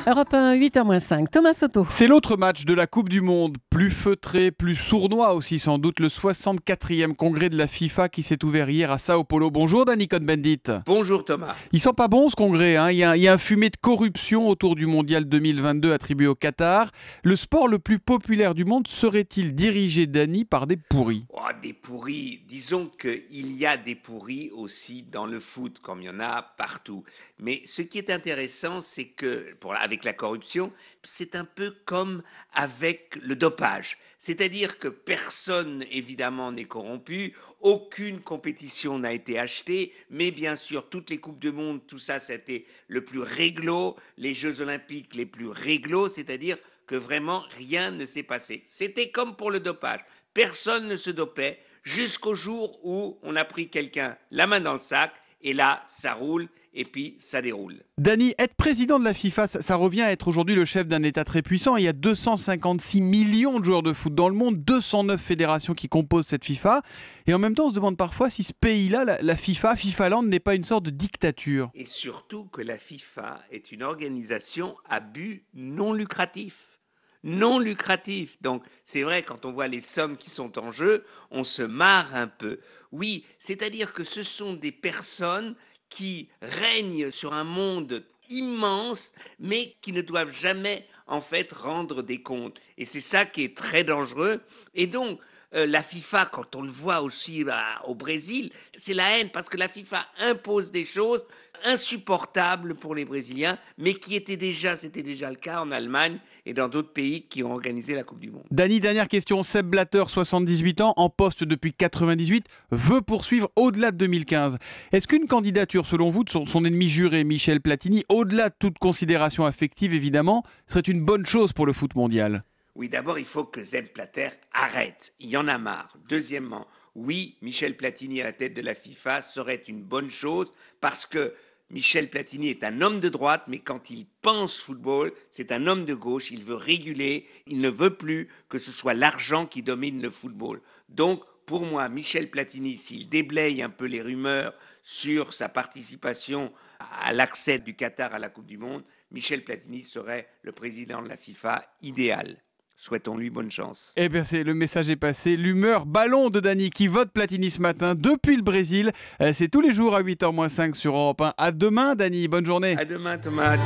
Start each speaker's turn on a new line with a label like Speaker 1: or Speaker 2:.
Speaker 1: Europe 1, 8h-5, Thomas Soto.
Speaker 2: C'est l'autre match de la Coupe du Monde, plus feutré, plus sournois aussi sans doute, le 64e congrès de la FIFA qui s'est ouvert hier à Sao Paulo. Bonjour Dani Cohn-Bendit.
Speaker 3: Bonjour Thomas.
Speaker 2: Il sent pas bon ce congrès, hein. Il y a un fumet de corruption autour du mondial 2022 attribué au Qatar. Le sport le plus populaire du monde serait-il dirigé, Dani, par des pourris?
Speaker 3: Des pourris, disons qu'il y a des pourris aussi dans le foot, comme il y en a partout. Mais ce qui est intéressant, c'est que, avec la corruption, c'est un peu comme avec le dopage. C'est-à-dire que personne, évidemment, n'est corrompu, aucune compétition n'a été achetée, mais bien sûr, toutes les Coupes du Monde, tout ça, c'était le plus réglo, les Jeux Olympiques les plus réglo, c'est-à-dire que vraiment rien ne s'est passé. C'était comme pour le dopage. Personne ne se dopait jusqu'au jour où on a pris quelqu'un la main dans le sac et là, ça roule et puis ça déroule.
Speaker 2: Dani, être président de la FIFA, ça revient à être aujourd'hui le chef d'un État très puissant. Il y a 256 millions de joueurs de foot dans le monde, 209 fédérations qui composent cette FIFA. Et en même temps, on se demande parfois si ce pays-là, la FIFA, FIFA-Land, n'est pas une sorte de dictature.
Speaker 3: Et surtout que la FIFA est une organisation à but non lucratif. Non lucratif. Donc, c'est vrai, quand on voit les sommes qui sont en jeu, on se marre un peu. Oui, c'est-à-dire que ce sont des personnes qui règnent sur un monde immense, mais qui ne doivent jamais, en fait, rendre des comptes. Et c'est ça qui est très dangereux. Et donc, la FIFA, quand on le voit aussi au Brésil, c'est la haine, parce que la FIFA impose des choses insupportables pour les Brésiliens, mais c'était déjà le cas en Allemagne et dans d'autres pays qui ont organisé la Coupe du Monde.
Speaker 2: Dani, dernière question. Sepp Blatter, 78 ans, en poste depuis 98, veut poursuivre au-delà de 2015. Est-ce qu'une candidature, selon vous, de son ennemi juré, Michel Platini, au-delà de toute considération affective évidemment, serait une bonne chose pour le foot mondial ?
Speaker 3: Oui, d'abord, il faut que Sepp Blatter arrête. Il y en a marre. Deuxièmement, oui, Michel Platini à la tête de la FIFA serait une bonne chose parce que Michel Platini est un homme de droite, mais quand il pense football, c'est un homme de gauche. Il veut réguler, il ne veut plus que ce soit l'argent qui domine le football. Donc, pour moi, Michel Platini, s'il déblaye un peu les rumeurs sur sa participation à l'accès du Qatar à la Coupe du Monde, Michel Platini serait le président de la FIFA idéal. Souhaitons-lui bonne chance.
Speaker 2: Eh bien, le message est passé. L'humeur ballon de Dani qui vote Platini ce matin depuis le Brésil. C'est tous les jours à 8h-5 sur Europe 1. À demain, Dani. Bonne journée.
Speaker 3: À demain, Thomas.